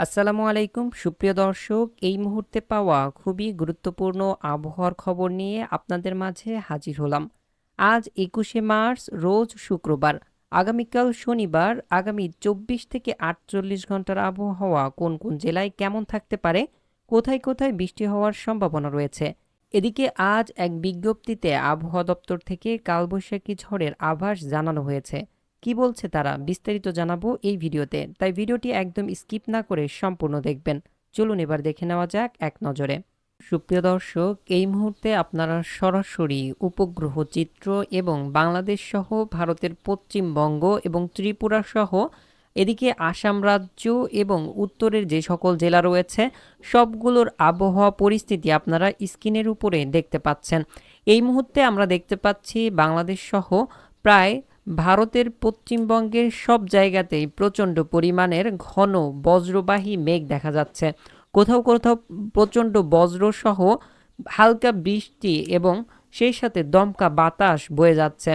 আসসালামু আলাইকুম সুপ্রিয় দর্শক, এই মুহূর্তে পাওয়া খুবই গুরুত্বপূর্ণ আবহাওয়ার খবর নিয়ে আপনাদের মাঝে হাজির হলাম। আজ 21শে মার্চ, রোজ শুক্রবার। আগামীকাল শনিবার। আগামী 24 থেকে 48 ঘন্টার আবহাওয়া কোন কোন জেলায় কেমন থাকতে পারে, কোথায় কোথায় বৃষ্টি হওয়ার সম্ভাবনা রয়েছে। এদিকে আজ এক বিজ্ঞপ্তিতে আবহাওয়া দপ্তর থেকে কালবৈশাখী ঝড়ের আভাস জানানো হয়েছে। কি বলছে তারা বিস্তারিত জানাবো এই ভিডিওতে, তাই ভিডিওটি একদম স্কিপ না করে সম্পূর্ণ দেখবেন। চলুন এবার দেখে নেওয়া যাক এক নজরে। সুপ্রিয় দর্শক, এই মুহূর্তে আপনারা সরাসরি উপগ্রহ চিত্র এবং বাংলাদেশ সহ ভারতের পশ্চিমবঙ্গ এবং ত্রিপুরা সহ এদিকে আসাম রাজ্য এবং উত্তরের যে সকল জেলা রয়েছে সবগুলোর আবহাওয়া পরিস্থিতি আপনারা স্ক্রিনের উপরে দেখতে পাচ্ছেন। এই মুহূর্তে আমরা দেখতে পাচ্ছি বাংলাদেশ সহ প্রায় ভারতের পশ্চিমবঙ্গের সব জায়গাতেই প্রচণ্ড পরিমাণের ঘন বজ্রবাহী মেঘ দেখা যাচ্ছে। কোথাও কোথাও প্রচণ্ড বজ্রসহ হালকা বৃষ্টি এবং সেই সাথে দমকা বাতাস বয়ে যাচ্ছে।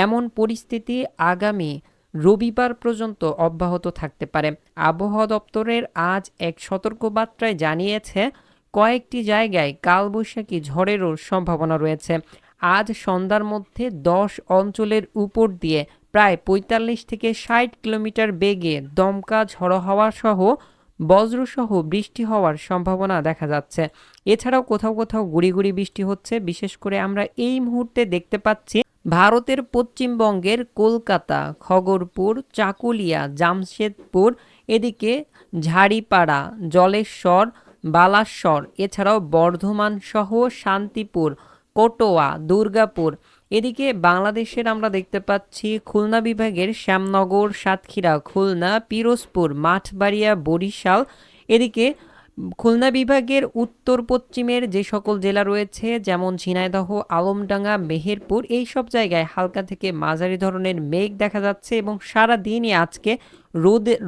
এমন পরিস্থিতি আগামী রবিবার পর্যন্ত অব্যাহত থাকতে পারে। আবহাওয়া দপ্তরের আজ এক সতর্কবার্তায় জানিয়েছে কয়েকটি জায়গায় কালবৈশাখী ঝড়েরও সম্ভাবনা রয়েছে। আজ সন্ধ্যার মধ্যে 10 অঞ্চলের উপর দিয়ে প্রায় 45 থেকে 60 কিলোমিটার বেগে দমকা ঝড়ো হাওয়া সহ বজ্রসহ বৃষ্টি হওয়ার সম্ভাবনা দেখা যাচ্ছে। এছাড়াও কোথাও কোথাও গুড়ি গুড়ি বৃষ্টি হচ্ছে। বিশেষ করে আমরা এই মুহূর্তে দেখতে পাচ্ছি ভারতের পশ্চিমবঙ্গের কলকাতা, খগরপুর, চাকুলিয়া, জামশেদপুর, এদিকে ঝাড়িপাড়া, জলেশ্বর, বালাসর, এছাড়াও বর্ধমান সহ শান্তিপুর, কটোয়া, দুর্গাপুর, এদিকে বাংলাদেশের আমরা দেখতে পাচ্ছি খুলনা বিভাগের শ্যামনগর, সাতক্ষীরা, খুলনা, পিরোজপুর, মাঠবাড়িয়া, বরিশাল, এদিকে খুলনা বিভাগের উত্তর পশ্চিমের যে সকল জেলা রয়েছে যেমন ঝিনাইদহ, আলমডাঙ্গা, মেহেরপুর, এই সব জায়গায় হালকা থেকে মাঝারি ধরনের মেঘ দেখা যাচ্ছে এবং সারা দিনই আজকে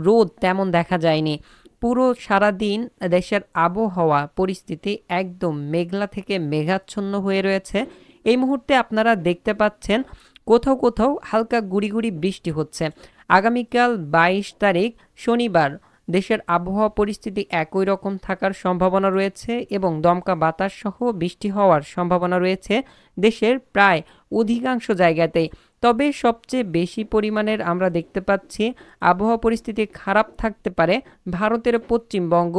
রোদ তেমন দেখা যায়নি। পুরো সারাদিন দেশের আবহাওয়া পরিস্থিতি একদম মেঘলা থেকে মেঘাচ্ছন্ন হয়ে রয়েছে। এই মুহূর্তে আপনারা দেখতে পাচ্ছেন কোথাও কোথাও হালকা গুড়ি গুড়ি বৃষ্টি হচ্ছে। আগামীকাল 22 তারিখ শনিবার দেশের আবহাওয়া পরিস্থিতি একই রকম থাকার সম্ভাবনা রয়েছে এবং দমকা বাতাস সহ বৃষ্টি হওয়ার সম্ভাবনা রয়েছে দেশের প্রায় অধিকাংশ জায়গাতেই। তবে সবচেয়ে বেশি পরিমাণের আমরা দেখতে পাচ্ছি আবহাওয়া পরিস্থিতি খারাপ থাকতে পারে ভারতের পশ্চিমবঙ্গ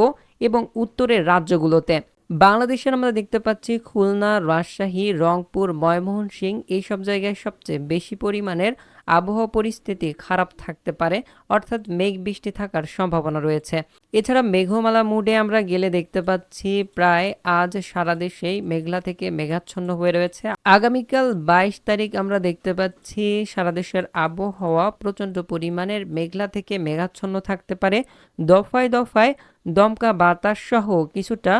এবং উত্তরের রাজ্যগুলোতে। বাংলাদেশের আমরা দেখতে পাচ্ছি খুলনা, রাজশাহী, রংপুর, ময়মনসিংহ, এইসব জায়গায় সবচেয়ে বেশি পরিমাণের আবহাওয়া পরিস্থিতি খারাপ থাকতে পারে, অর্থাৎ মেঘ বৃষ্টি থাকার সম্ভাবনা রয়েছে। এছাড়া মেঘমালা মুডে আমরা গেলে দেখতে পাচ্ছি প্রায় আজ সারা দেশেই মেঘলা থেকে মেঘাচ্ছন্ন হয়ে রয়েছে। আগামীকাল 22 তারিখ আমরা দেখতে পাচ্ছি সারা দেশের আবহাওয়া প্রচণ্ড পরিমাণের মেঘলা থেকে মেঘাচ্ছন্ন থাকতে পারে। দফায় দফায় দমকা বাতাস সহ কিছুটা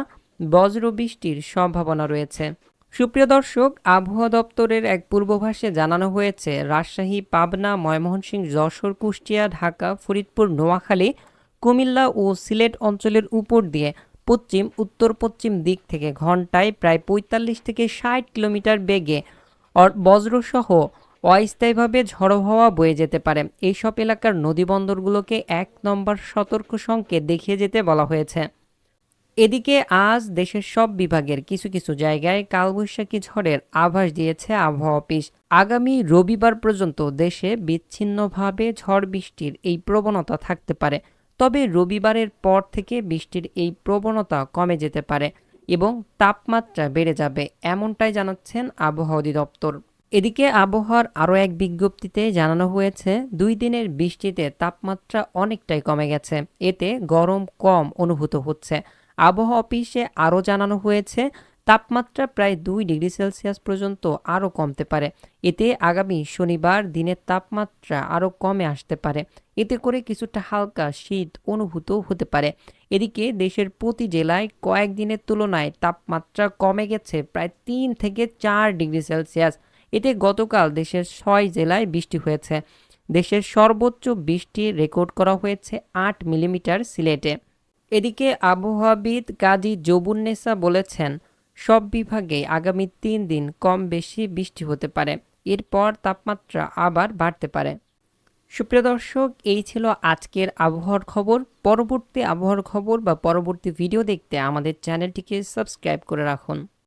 বজ্রবৃষ্টির সম্ভাবনা রয়েছে। সুপ্রিয় দর্শক, আবহাওয়া দপ্তরের এক পূর্বাভাসে জানানো হয়েছে রাজশাহী, পাবনা, ময়মনসিংহ, যশোর, কুষ্টিয়া, ঢাকা, ফরিদপুর, নোয়াখালী, কুমিল্লা ও সিলেট অঞ্চলের উপর দিয়ে পশ্চিম উত্তর পশ্চিম দিক থেকে ঘন্টায় প্রায় 45 থেকে 60 কিলোমিটার বেগে বজ্রসহ অস্থায়ীভাবে ঝড়ো হাওয়া বয়ে যেতে পারে। এইসব এলাকার নদীবন্দরগুলোকে 1 নম্বর সতর্ক সংকেত দেখিয়ে যেতে বলা হয়েছে। এদিকে আজ দেশের সব বিভাগের কিছু কিছু জায়গায় কালবৈশাখী ঝড়ের আভাস দিয়েছে আবহাওয়া অফিস। আগামী রবিবার পর্যন্ত দেশে বিচ্ছিন্নভাবে ঝড় বৃষ্টির এই প্রবণতা থাকতে পারে। তবে রবিবারের পর থেকে বৃষ্টির এই প্রবণতা কমে যেতে পারে এবং তাপমাত্রা বেড়ে যাবে, এমনটাই জানাচ্ছেন আবহাওয়া অধিদপ্তর। এদিকে আবহাওয়ার আরও এক বিজ্ঞপ্তিতে জানানো হয়েছে 2 দিনের বৃষ্টিতে তাপমাত্রা অনেকটাই কমে গেছে, এতে গরম কম অনুভূত হচ্ছে। আবহাওয়া অফিসে আরও জানানো হয়েছে তাপমাত্রা প্রায় 2 ডিগ্রি সেলসিয়াস পর্যন্ত আরও কমতে পারে। এতে আগামী শনিবার দিনের তাপমাত্রা আরও কমে আসতে পারে, এতে করে কিছুটা হালকা শীত অনুভূত হতে পারে। এদিকে দেশের প্রতি জেলায় কয়েকদিনের তুলনায় তাপমাত্রা কমে গেছে প্রায় 3 থেকে 4 ডিগ্রি সেলসিয়াস। এতে গতকাল দেশের 6 জেলায় বৃষ্টি হয়েছে। দেশের সর্বোচ্চ বৃষ্টি রেকর্ড করা হয়েছে 8 মিলিমিটার সিলেটে। এদিকে আবহাওয়াবিদ কাজী জবুন্নেসা বলেছেন সব বিভাগেই আগামী 3 দিন কম বেশি বৃষ্টি হতে পারে, এরপর তাপমাত্রা আবার বাড়তে পারে। সুপ্রিয় দর্শক, এই ছিল আজকের আবহাওয়ার খবর। পরবর্তী আবহাওয়ার খবর বা পরবর্তী ভিডিও দেখতে আমাদের চ্যানেলটিকে সাবস্ক্রাইব করে রাখুন।